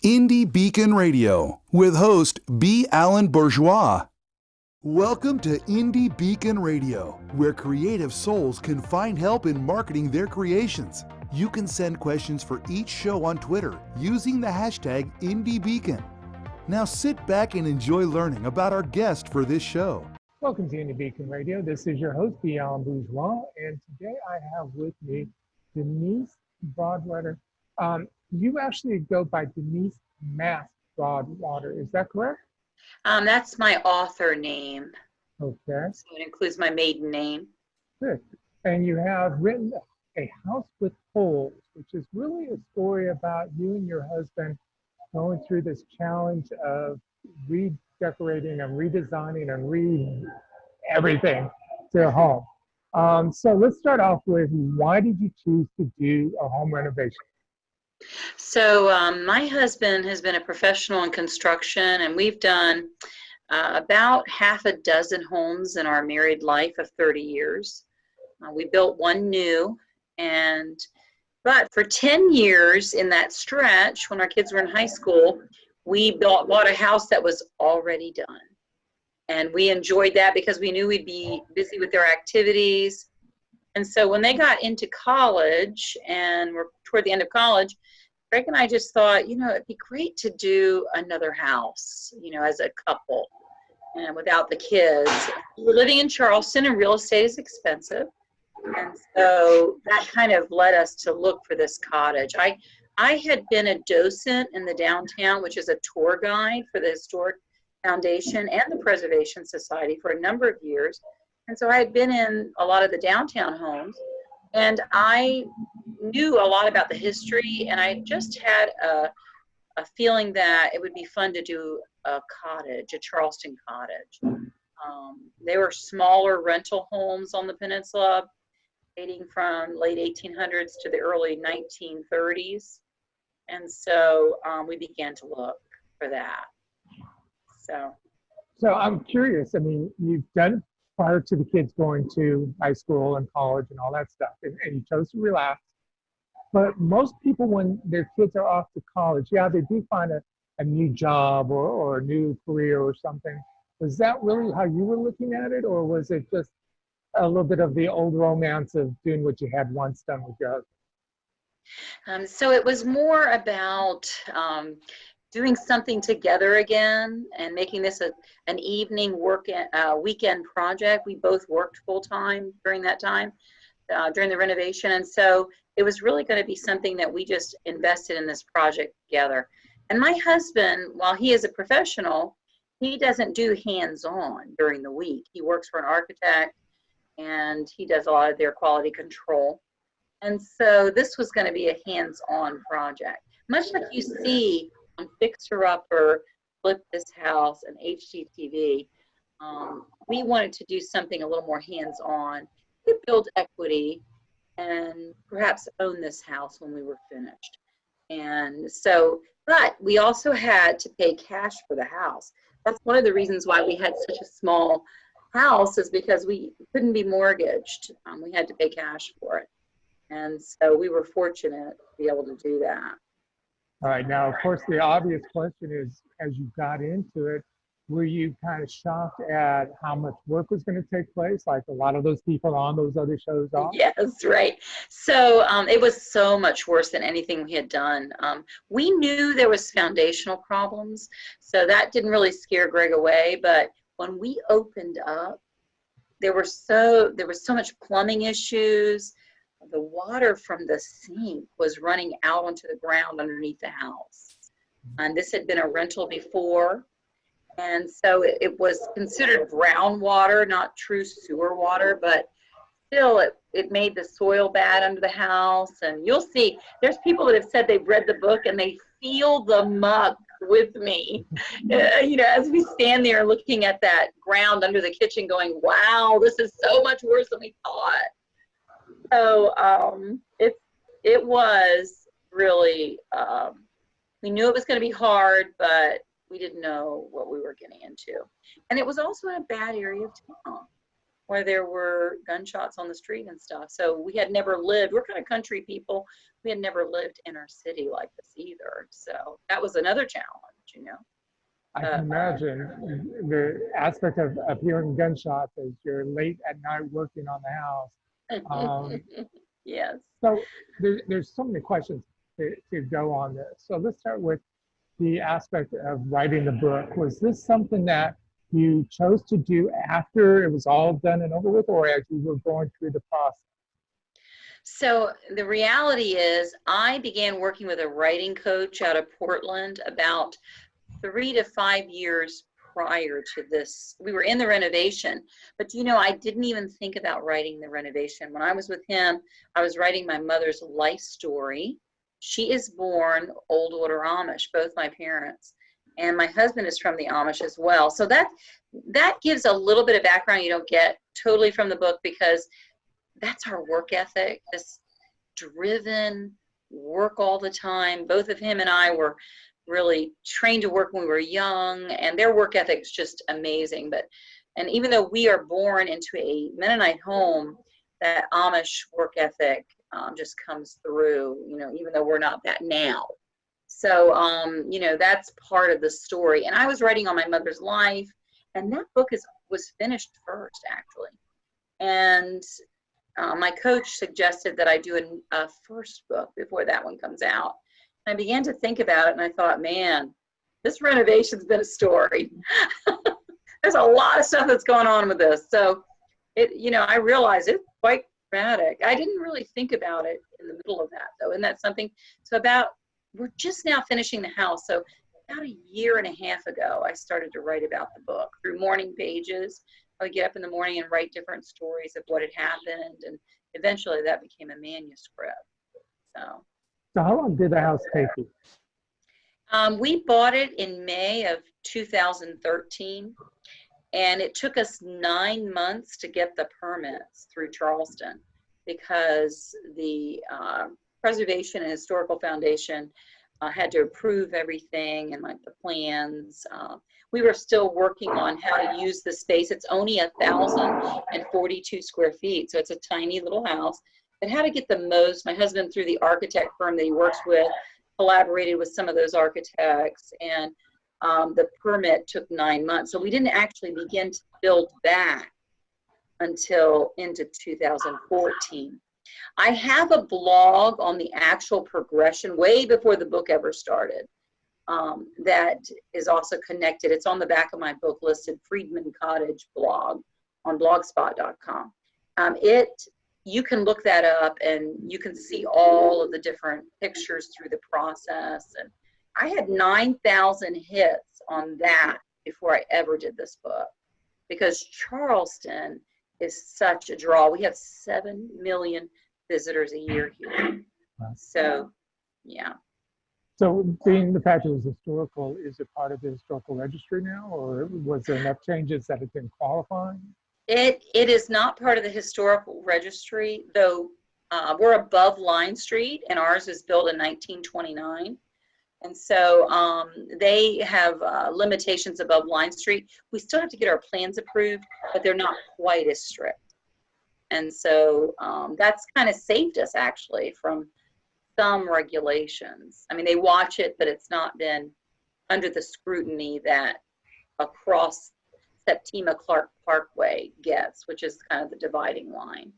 Indie Beacon Radio with host B Alan Bourgeois. Welcome to Indie Beacon Radio, where creative souls can find help in marketing their creations. You can send questions for each show on Twitter using the hashtag IndieBeacon. Now sit back and enjoy learning about our guest for this show. Welcome to Indie Beacon Radio. This is your host, B Alan Bourgeois, and today I have with me Denise Broadwater. You actually go by Denise Mast Broadwater, is that correct? That's my author name. Okay. So it includes my maiden name. Good. And you have written A House with Holes, which is really a story about you and your husband going through this challenge of redecorating and redesigning and everything to a home. So let's start off with, why did you choose to do a home renovation? So my husband has been a professional in construction, and we've done about half a dozen homes in our married life of 30 years. We built one new, but for 10 years in that stretch, when our kids were in high school, we bought a house that was already done. And we enjoyed that because we knew we'd be busy with their activities. And so when they got into college and were toward the end of college, Greg and I just thought, it'd be great to do another house, as a couple and without the kids. We're living in Charleston and real estate is expensive. And so that kind of led us to look for this cottage. I had been a docent in the downtown, which is a tour guide for the Historic Foundation and the Preservation Society for a number of years. And so I had been in a lot of the downtown homes, and I knew a lot about the history, and I just had a feeling that it would be fun to do a cottage, a Charleston cottage. They were smaller rental homes on the peninsula, dating from late 1800s to the early 1930s. And so we began to look for that. So I'm curious, you've done it prior to the kids going to high school and college and all that stuff, and you chose to relax. But most people, when their kids are off to college, they do find a new job or a new career or something. Was that really how you were looking at it, or was it just a little bit of the old romance of doing what you had once done with your husband? So it was more about doing something together again and making this an evening weekend project. We both worked full-time during that time, during the renovation. And so it was really going to be something that we just invested in this project together. And my husband, while he is a professional, he doesn't do hands-on during the week. He works for an architect, and he does a lot of their quality control. And so this was going to be a hands-on project. Much like you see on Fixer Upper, Flip This House, and HGTV, we wanted to do something a little more hands-on to build equity and perhaps own this house when we were finished. And so, but we also had to pay cash for the house. That's one of the reasons why we had such a small house, is because we couldn't be mortgaged. We had to pay cash for it. And so we were fortunate to be able to do that. All right. Now, of course, the obvious question is, as you got into it, were you kind of shocked at how much work was going to take place, like a lot of those people on those other shows are? Yes, right. So it was so much worse than anything we had done. We knew there was foundational problems, so that didn't really scare Greg away. But when we opened up, there was so much plumbing issues. The water from the sink was running out onto the ground underneath the house. And this had been a rental before. And so it was considered groundwater, not true sewer water, but still it made the soil bad under the house. And you'll see, there's people that have said they've read the book and they feel the muck with me. As we stand there looking at that ground under the kitchen going, wow, this is so much worse than we thought. So it was really, we knew it was going to be hard, but we didn't know what we were getting into. And it was also in a bad area of town. where there were gunshots on the street and stuff. So we had never lived, we're kind of country people. We had never lived in our city like this either. So that was another challenge, you know. I can imagine the aspect of hearing gunshots as you're late at night working on the house. Yes. So there's so many questions to go on this. So let's start with the aspect of writing the book. Was this something that you chose to do after it was all done and over with, or as you were going through the process? So the reality is I began working with a writing coach out of Portland about 3 to 5 years prior to this. We were in the renovation, but you know, I didn't even think about writing the renovation. When I was with him, I was writing my mother's life story. She is born Old Order Amish, both my parents, and my husband is from the Amish as well. So that gives a little bit of background you don't get totally from the book, because that's our work ethic, this driven work all the time. Both of him and I were really trained to work when we were young, and their work ethic is just amazing. And even though we are born into a Mennonite home, that Amish work ethic just comes through, you know, even though we're not that now. So, you know, that's part of the story. And I was writing on my mother's life, and that book was finished first, actually. And my coach suggested that I do a first book before that one comes out. And I began to think about it, and I thought, man, this renovation's been a story. There's a lot of stuff that's going on with this. So you know, I realized it's quite dramatic. I didn't really think about it in the middle of that, though. And that's something, we're just now finishing the house. So about a year and a half ago, I started to write about the book through morning pages. I would get up in the morning and write different stories of what had happened. And eventually that became a manuscript. So how long did the house take you? We bought it in May of 2013. And it took us 9 months to get the permits through Charleston, because the Preservation and Historical Foundation had to approve everything and like the plans. We were still working on how to use the space. It's only 1,042 square feet, so it's a tiny little house. But how to get the most, my husband, through the architect firm that he works with, collaborated with some of those architects, and the permit took 9 months. So we didn't actually begin to build back until into 2014. I have a blog on the actual progression way before the book ever started, that is also connected. It's on the back of my book, listed Freedman Cottage blog on blogspot.com. You can look that up and you can see all of the different pictures through the process. And I had 9,000 hits on that before I ever did this book, because Charleston is such a draw. We have 7 million visitors a year here. So, yeah. So being the fact it was historical, is it part of the historical registry now, or was there enough changes that it didn't qualify? It is not part of the historical registry, though. We're above Line Street, and ours is built in 1929. And so they have limitations above Line Street. We still have to get our plans approved, but they're not quite as strict. And so that's kind of saved us, actually, from some regulations. I mean, they watch it, but it's not been under the scrutiny that across Septima Clark Parkway gets, which is kind of the dividing line.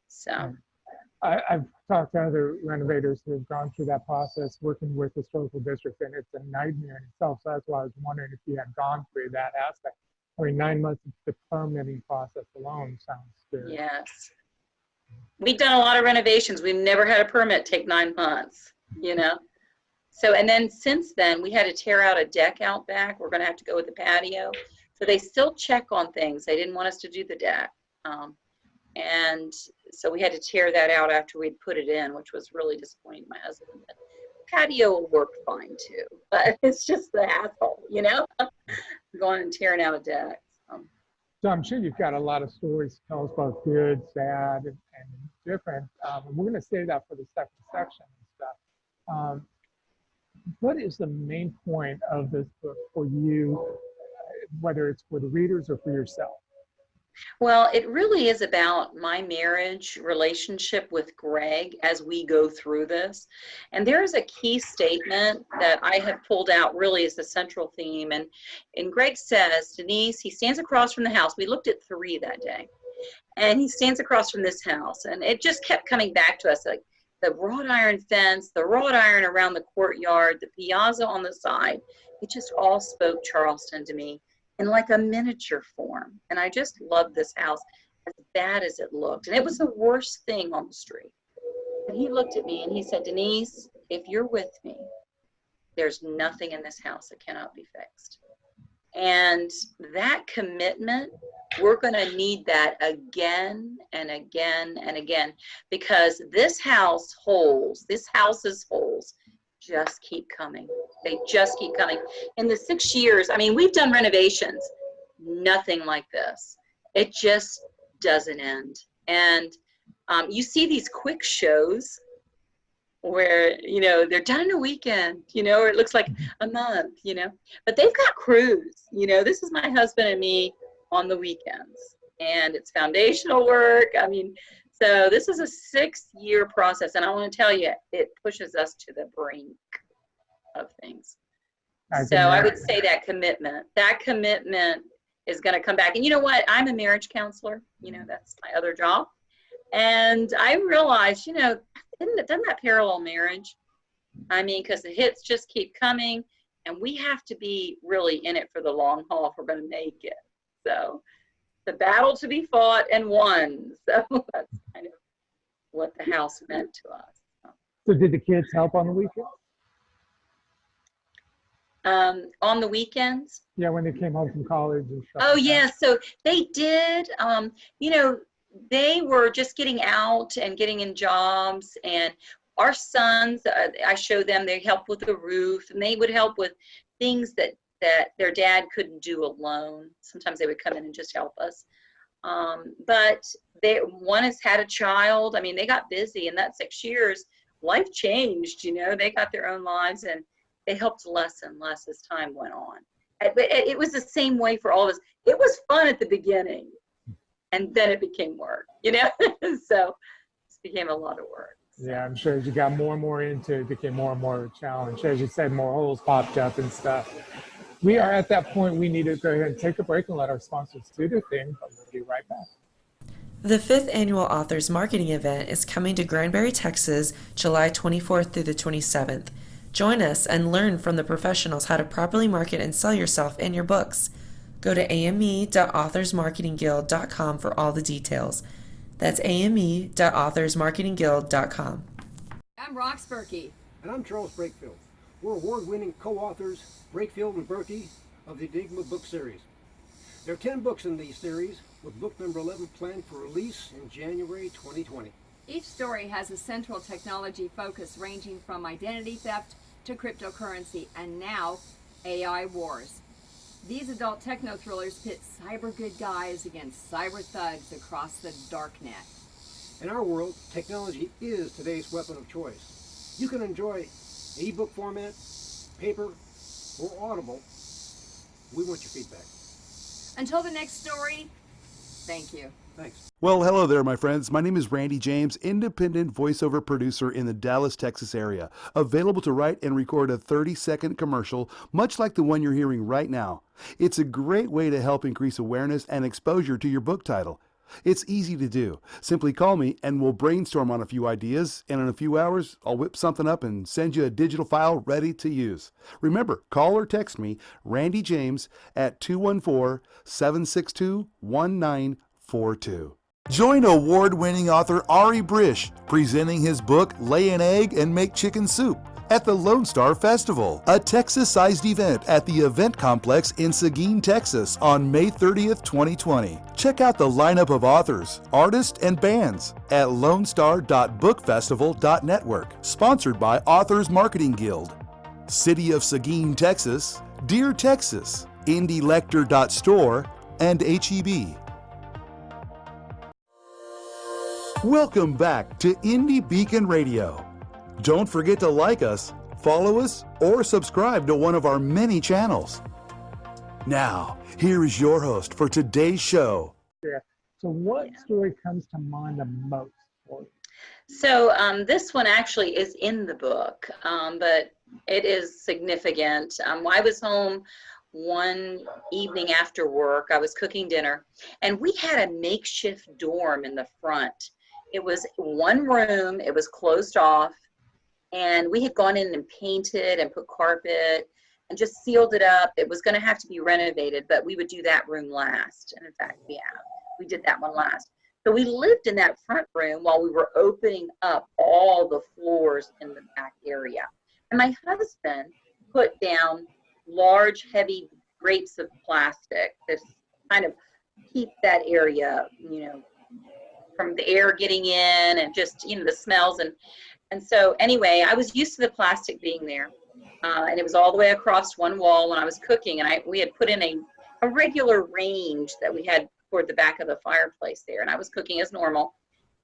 So I've talked to other renovators who have gone through that process working with historical districts, and it's a nightmare in itself. So that's why I was wondering if you had gone through that aspect. I mean, 9 months of the permitting process alone sounds scary. yes, we've done a lot of renovations. We've never had a permit take 9 months, you know. So, and then since then, we had to tear out a deck out back. We're going to have to go with the patio. So they still check on things. They didn't want us to do the deck. And so we had to tear that out after we'd put it in, which was really disappointing to my husband. But patio will work fine too, but it's just the hassle, you know, going and tearing out a deck. So I'm sure you've got a lot of stories to tell us, both good, sad, and different. We're going to save that for the second section and stuff. What is the main point of this book for you, whether it's for the readers or for yourself? Well, it really is about my marriage relationship with Greg as we go through this. And there is a key statement that I have pulled out really as the central theme. And Greg says, Denise, he stands across from the house. We looked at 3 that day. And he stands across from this house. And it just kept coming back to us, like the wrought iron fence, the wrought iron around the courtyard, the piazza on the side. It just all spoke Charleston to me in like a miniature form. And I just loved this house, as bad as it looked. And it was the worst thing on the street. And he looked at me and he said, Denise, if you're with me, there's nothing in this house that cannot be fixed. And that commitment, we're going to need that again and again and again, because this house's holes just keep coming. They just keep coming. In the 6 years, I mean, we've done renovations, nothing like this. It just doesn't end. And you see these quick shows where, you know, they're done in a weekend, you know, or it looks like a month, you know, but they've got crews, you know. This is my husband and me on the weekends, and it's foundational work. I mean, so this is a 6-year process, and I want to tell you, it pushes us to the brink of things. So I would say that commitment is going to come back. And you know what? I'm a marriage counselor. You know, that's my other job. And I realized, you know, doesn't that parallel marriage? I mean, because the hits just keep coming, and we have to be really in it for the long haul if we're going to make it. So the battle to be fought and won. So that's kind of what the house meant to us. So did the kids help on the weekends? On the weekends? Yeah, when they came home from college and stuff. Oh, yeah. So they did. You know, they were just getting out and getting in jobs. And our sons, I showed them, they helped with the roof, and they would help with things that their dad couldn't do alone. Sometimes they would come in and just help us. But one has had a child. I mean, they got busy in that 6 years. Life changed, you know. They got their own lives, and they helped less and less as time went on. It was the same way for all of us. It was fun at the beginning, and then it became work, you know. So it became a lot of work. So. Yeah, I'm sure as you got more and more into it, it became more and more a challenge. As you said, more holes popped up and stuff. We are at that point. We need to go ahead and take a break and let our sponsors do their thing, but we'll be right back. The 5th Annual Authors Marketing Event is coming to Granbury, Texas, July 24th through the 27th. Join us and learn from the professionals how to properly market and sell yourself and your books. Go to ame.authorsmarketingguild.com for all the details. That's ame.authorsmarketingguild.com. I'm Rox Berkey. And I'm Charles Brakefield. We're award-winning co-authors, Brakefield and Berkey, of the Enigma book series. There are 10 books in the series, with book number 11 planned for release in January 2020. Each story has a central technology focus ranging from identity theft to cryptocurrency and now AI wars. These adult techno thrillers pit cyber good guys against cyber thugs across the darknet. In our world, technology is today's weapon of choice. You can enjoy ebook format, paper, or Audible. We want your feedback. Until the next story, thank you. Thanks. Well, hello there, my friends. My name is Randy James, independent voiceover producer in the Dallas, Texas area, available to write and record a 30-second commercial, much like the one you're hearing right now. It's a great way to help increase awareness and exposure to your book title. It's easy to do. Simply call me and we'll brainstorm on a few ideas, and in a few hours, I'll whip something up and send you a digital file ready to use. Remember, call or text me, Randy James, at 214-762-1942. Join award-winning author Ari Brish presenting his book Lay an Egg and Make Chicken Soup at the Lone Star Festival, a Texas-sized event at the Event Complex in Seguin, Texas on May 30th, 2020. Check out the lineup of authors, artists, and bands at lonestar.bookfestival.network, sponsored by Authors Marketing Guild. City of Seguin, Texas, Dear Texas, IndieLector.store, and HEB. Welcome back to Indie Beacon Radio. Don't forget to like us, follow us, or subscribe to one of our many channels. Now, here is your host for today's show, area. So what story comes to mind the most for you? So this one actually is in the book, but it is significant. I was home one evening after work. I was cooking dinner, and we had a makeshift dorm in the front. It was one room. It was closed off, and we had gone in and painted and put carpet and just sealed it up. It was going to have to be renovated, but we would do that room last. And in fact, we did that one last. So we lived in that front room while we were opening up all the floors in the back area. And my husband put down large, heavy grates of plastic to kind of keep that area, from the air getting in and just, the smells. And so anyway, I was used to the plastic being there. And it was all the way across one wall when I was cooking. And we had put in a regular range that we had toward the back of the fireplace there. And I was cooking as normal.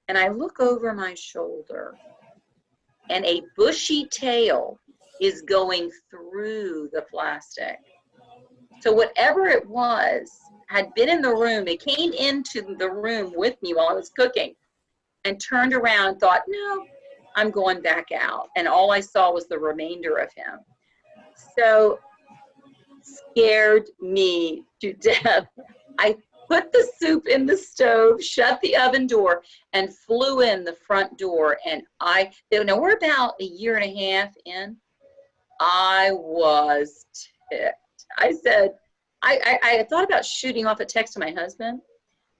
And I look over my shoulder, and a bushy tail is going through the plastic. So whatever it was had been in the room. It came into the room with me while I was cooking and turned around and thought, no, I'm going back out. And all I saw was the remainder of him. So scared me to death. I put the soup in the stove, shut the oven door, and flew in the front door. And we're about a year and a half in. I was ticked. I said, I thought about shooting off a text to my husband,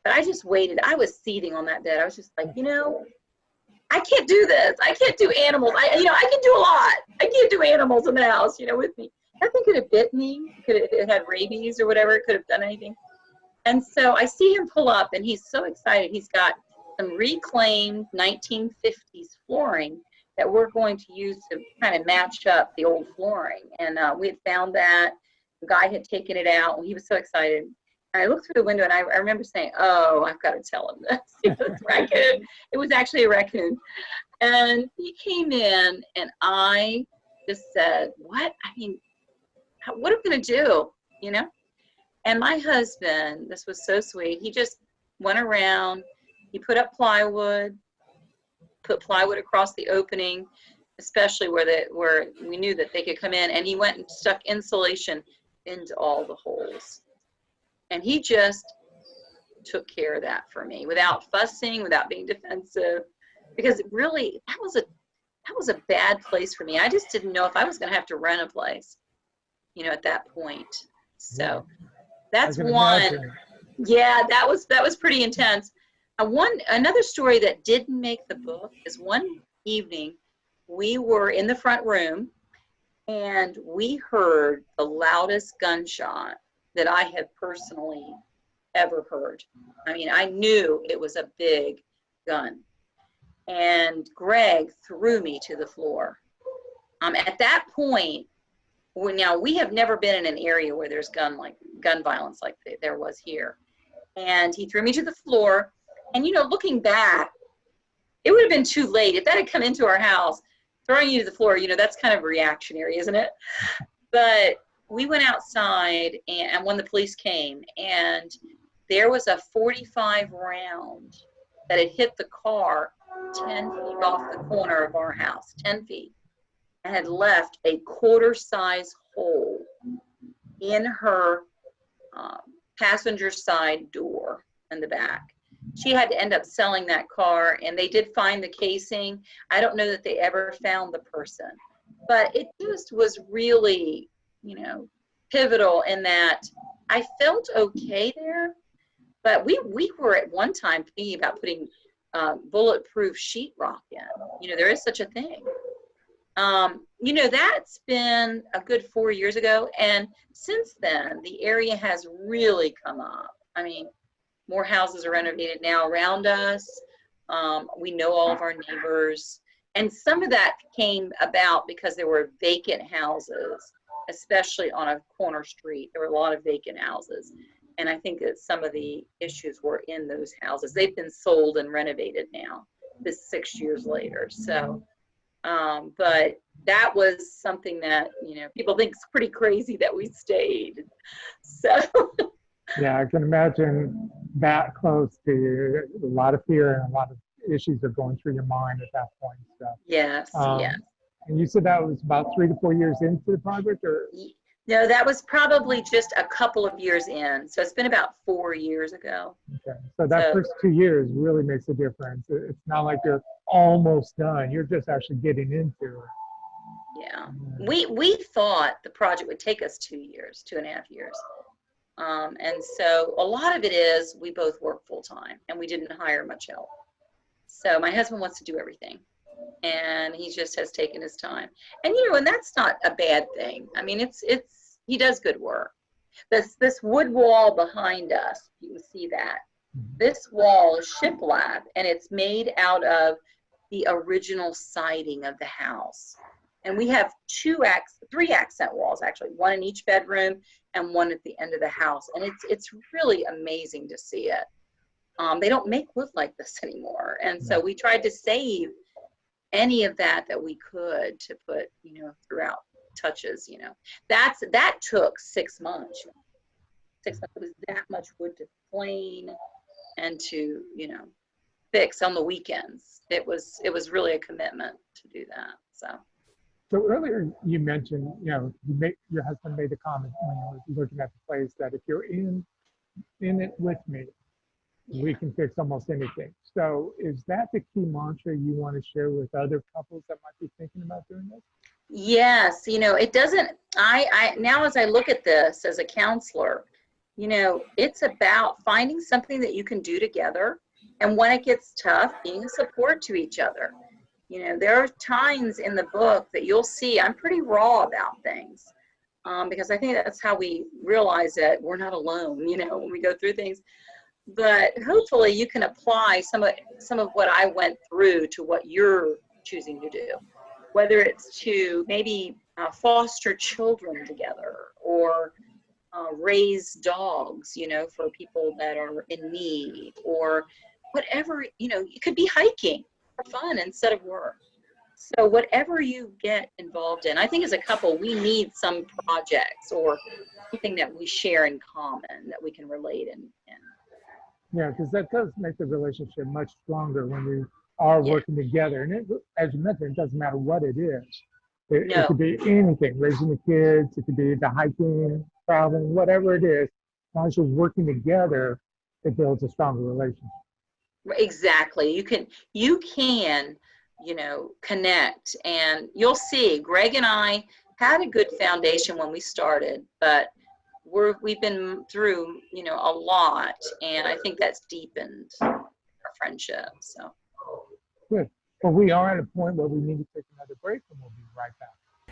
but I just waited. I was seething on that bed. I was just like, I can't do this. I can't do animals. I can do a lot. I can't do animals in the house, with me. Nothing could have bit me. It had rabies or whatever. It could have done anything. And so I see him pull up, and he's so excited. He's got some reclaimed 1950s flooring that we're going to use to kind of match up the old flooring. And we had found that. The guy had taken it out, and he was so excited. And I looked through the window, and I remember saying, oh, I've got to tell him this. This raccoon. It was actually a raccoon. And he came in, and I just said, what? What am I going to do, And my husband, this was so sweet, he just went around, he put up plywood, put plywood across the opening, especially where we knew that they could come in, and he went and stuck insulation into all the holes. And he just took care of that for me without fussing, without being defensive, because really that was a bad place for me. I just didn't know if I was going to have to rent a place, at that point. So that's one. Imagine. Yeah, that was pretty intense. Another story that didn't make the book is one evening we were in the front room, and we heard the loudest gunshot that I had personally ever heard. I knew it was a big gun. And Greg threw me to the floor. At that point, we have never been in an area where there's gun violence like there was here. And he threw me to the floor. And, looking back, it would have been too late. If that had come into our house, throwing you to the floor, that's kind of reactionary, isn't it? But we went outside, and when the police came, and there was a 45 round that had hit the car 10 feet off the corner of our house, 10 feet, and had left a quarter-size hole in her passenger side door in the back. She had to end up selling that car, and they did find the casing. I don't know that they ever found the person, but it just was really, pivotal in that I felt okay there, but we were at one time thinking about putting bulletproof sheetrock in. There is such a thing. That's been a good 4 years ago, and since then, the area has really come up. More houses are renovated now around us. We know all of our neighbors, and some of that came about because there were vacant houses, especially on a corner street. There were a lot of vacant houses, and I think that some of the issues were in those houses. They've been sold and renovated now, this 6 years later. So, but that was something that, people think is pretty crazy that we stayed. So Yeah, I can imagine that close to you. A lot of fear and a lot of issues are going through your mind at that point. So, Yes, yes. and you said that was about 3 to 4 years into the project, or? No, that was probably just a couple of years in. So it's been about 4 years ago. Okay, so that So first 2 years really makes a difference. It's not like you're almost done. You're just actually getting into it. yeah, we thought the project would take us 2 years, 2.5 years. And so a lot of it is we both work full time and we didn't hire much help. So my husband wants to do everything and he just has taken his time. And and that's not a bad thing. I mean, he does good work. This wood wall behind us, you can see that. This wall is shiplap and it's made out of the original siding of the house. And we have 3 accent walls actually, one in each bedroom and one at the end of the house. And it's really amazing to see it. They don't make wood like this anymore. And so we tried to save any of that we could to put, throughout touches, that took 6 months. 6 months, it was that much wood to plane and to, fix on the weekends. It was really a commitment to do that. So earlier you mentioned, your husband made the comment when you were looking at the place that if you're in it with me, we can fix almost anything. So is that the key mantra you want to share with other couples that might be thinking about doing this? Yes, it doesn't, I now as I look at this as a counselor, it's about finding something that you can do together. And when it gets tough, being a support to each other. There are times in the book that you'll see I'm pretty raw about things because I think that's how we realize that we're not alone, when we go through things. But hopefully you can apply some of what I went through to what you're choosing to do, whether it's to maybe foster children together or raise dogs, for people that are in need or whatever, it could be hiking for fun instead of work. So whatever you get involved in, I think as a couple, we need some projects or something that we share in common that we can relate in. Yeah, because that does make the relationship much stronger when we are working together. And as you mentioned, it doesn't matter what it is. It could be anything, raising the kids, it could be the hiking, traveling, whatever it is. As long as you're working together, it builds a stronger relationship. Exactly. You can, connect, and you'll see Greg and I had a good foundation when we started, but we've been through, a lot, and I think that's deepened our friendship. So good. Well, we are at a point where we need to take another break, and we'll be right back.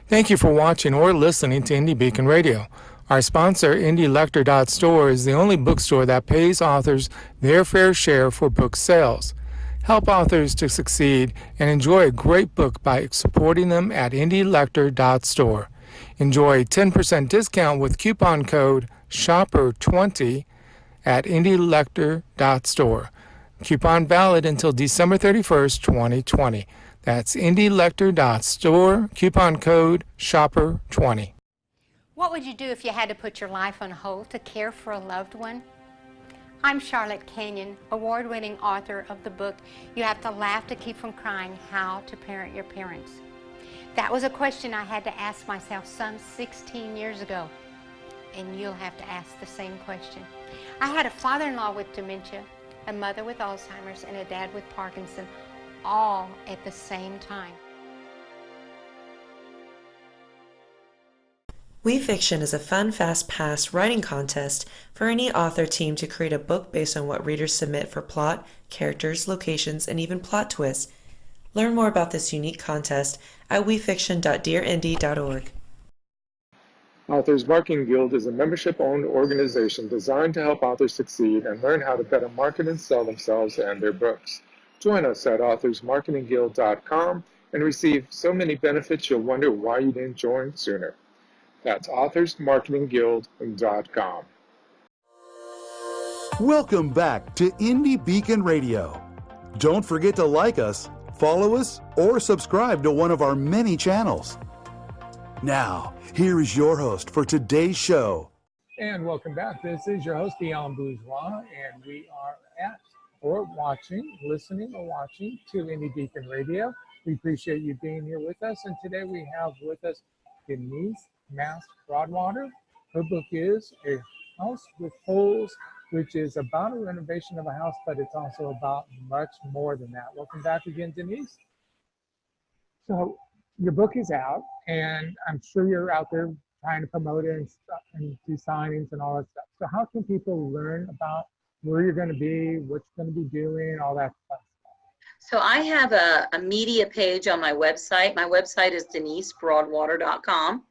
Thank you for watching or listening to Indie Beacon Radio. Our sponsor, IndieLector.store, is the only bookstore that pays authors their fair share for book sales. Help authors to succeed and enjoy a great book by supporting them at IndieLector.store. Enjoy a 10% discount with coupon code SHOPPER20 at IndieLector.store. Coupon valid until December 31st, 2020. That's IndieLector.store, coupon code SHOPPER20. What would you do if you had to put your life on hold to care for a loved one? I'm Charlotte Kenyon, award-winning author of the book, You Have to Laugh to Keep from Crying, How to Parent Your Parents. That was a question I had to ask myself some 16 years ago, and you'll have to ask the same question. I had a father-in-law with dementia, a mother with Alzheimer's, and a dad with Parkinson, all at the same time. We Fiction is a fun, fast-paced writing contest for any author team to create a book based on what readers submit for plot, characters, locations, and even plot twists. Learn more about this unique contest at wefiction.dearindie.org. Authors Marketing Guild is a membership-owned organization designed to help authors succeed and learn how to better market and sell themselves and their books. Join us at authorsmarketingguild.com and receive so many benefits you'll wonder why you didn't join sooner. That's authorsmarketingguild.com. Welcome back to Indie Beacon Radio. Don't forget to like us, follow us, or subscribe to one of our many channels. Now, here is your host for today's show. And welcome back. This is your host, B Alan Bourgeois, and we are at or watching, listening or watching to Indie Beacon Radio. We appreciate you being here with us. And today we have with us Denise Mast Broadwater. Her book is A House with Holes, which is about a renovation of a house, but it's also about much more than that. Welcome back again, Denise. So your book is out, and I'm sure you're out there trying to promote it and stuff and do signings and all that stuff. So how can people learn about where you're going to be, what you're going to be doing, all that stuff? So I have a media page on my website. My website is denisebroadwater.com,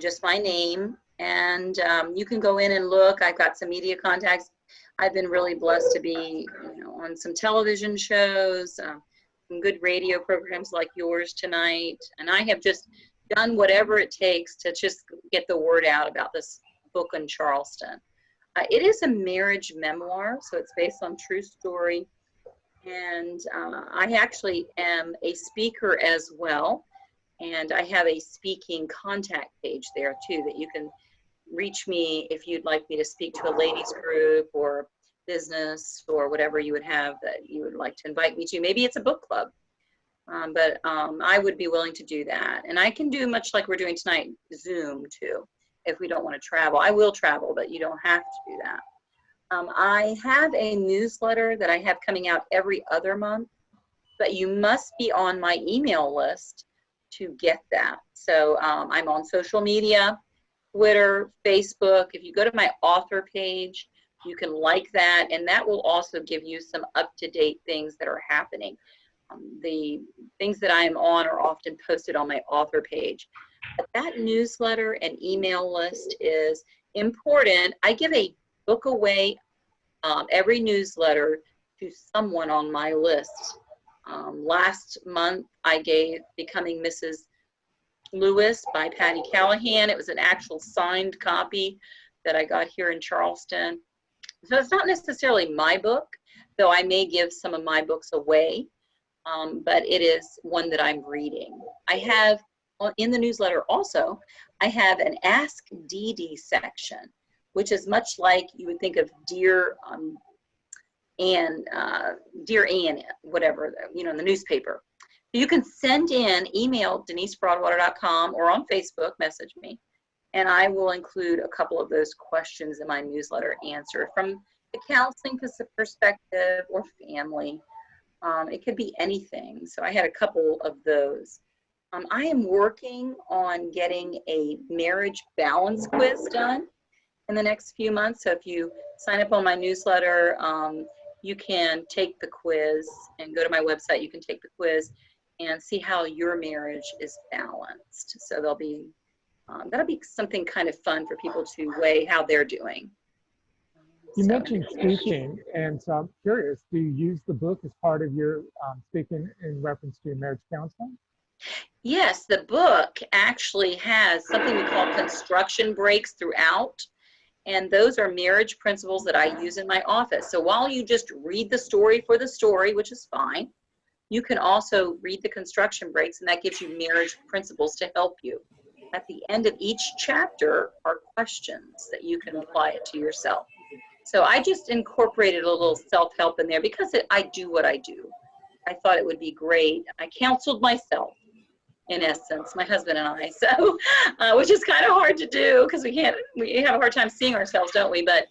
just my name. And you can go in and look. I've got some media contacts. I've been really blessed to be, on some television shows, some good radio programs like yours tonight. And I have just done whatever it takes to just get the word out about this book in Charleston. It is a marriage memoir, so it's based on true story. And I actually am a speaker as well. And I have a speaking contact page there too, that you can reach me if you'd like me to speak to a ladies group or business or whatever you would have that you would like to invite me to. Maybe it's a book club, but I would be willing to do that. And I can do much like we're doing tonight, Zoom too, if we don't want to travel. I will travel, but you don't have to do that. I have a newsletter that I have coming out every other month, but you must be on my email list to get that. So I'm on social media, Twitter, Facebook. If you go to my author page, you can like that, and that will also give you some up-to-date things that are happening. The things that I am on are often posted on my author page. But that newsletter and email list is important. I give a book away every newsletter to someone on my list. Last month, I gave Becoming Mrs. Lewis by Patty Callahan. It was an actual signed copy that I got here in Charleston. So it's not necessarily my book, though I may give some of my books away, but it is one that I'm reading. I have, in the newsletter also, I have an Ask Dee Dee section, which is much like you would think of Dear Ann, whatever, in the newspaper. You can send in, email denisebroadwater.com or on Facebook, message me, and I will include a couple of those questions in my newsletter answered from the counseling perspective or family. It could be anything. So I had a couple of those. I am working on getting a marriage balance quiz done in the next few months. So if you sign up on my newsletter, you can take the quiz and go to my website. You can take the quiz and see how your marriage is balanced. So that'll be something kind of fun for people to weigh how they're doing. You mentioned speaking, and so I'm curious, do you use the book as part of your speaking in reference to your marriage counseling? Yes, the book actually has something we call construction breaks throughout. And those are marriage principles that I use in my office. So while you just read the story for the story, which is fine, you can also read the construction breaks, and that gives you marriage principles to help you. At the end of each chapter are questions that you can apply it to yourself. So I just incorporated a little self-help in there because I do what I do. I thought it would be great. I counseled myself, in essence, my husband and I, so which is kind of hard to do because we have a hard time seeing ourselves, don't we? But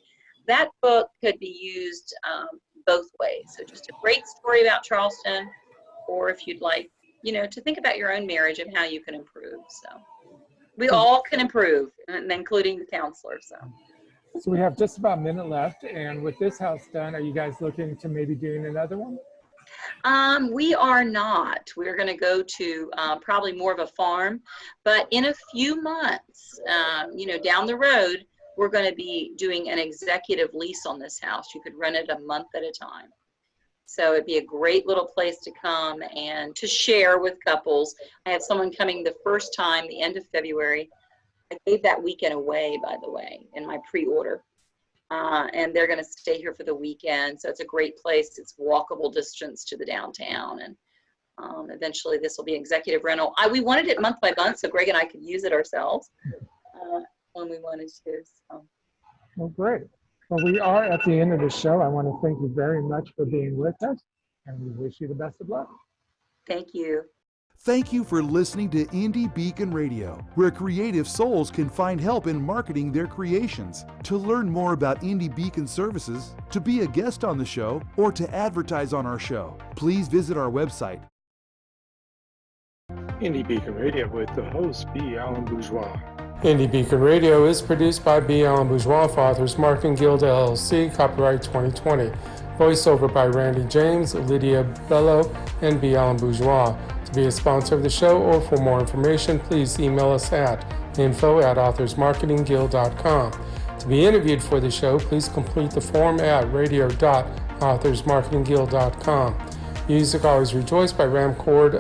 that book could be used both ways. So just a great story about Charleston, or if you'd like, to think about your own marriage and how you can improve. So we all can improve, including the counselor. So we have just about a minute left, and with this house done, are you guys looking to maybe doing another one? We are not. We're going to go to probably more of a farm, but in a few months, down the road, we're going to be doing an executive lease on this house. You could rent it a month at a time. So it'd be a great little place to come and to share with couples. I have someone coming the first time, the end of February. I gave that weekend away, by the way, in my pre-order. And they're going to stay here for the weekend. So it's a great place. It's walkable distance to the downtown. And eventually this will be executive rental. We wanted it month by month so Greg and I could use it ourselves when we wanted to. So Well, great. Well, we are at the end of the show. I want to thank you very much for being with us, and we wish you the best of luck. Thank you. Thank you for listening to Indie Beacon Radio, where creative souls can find help in marketing their creations. To learn more about Indie Beacon services, to be a guest on the show, or to advertise on our show, please visit our website. Indie Beacon Radio with the host, B Alan Bourgeois. Indie Beacon Radio is produced by B Alan Bourgeois for Authors Marketing Guild LLC, copyright 2020. Voiceover by Randy James, Lydia Bello, and B Alan Bourgeois. To be a sponsor of the show or for more information, please email us at info@authorsmarketingguild.com. To be interviewed for the show, please complete the form at radio.authorsmarketingguild.com. Music Always Rejoice by Ramcord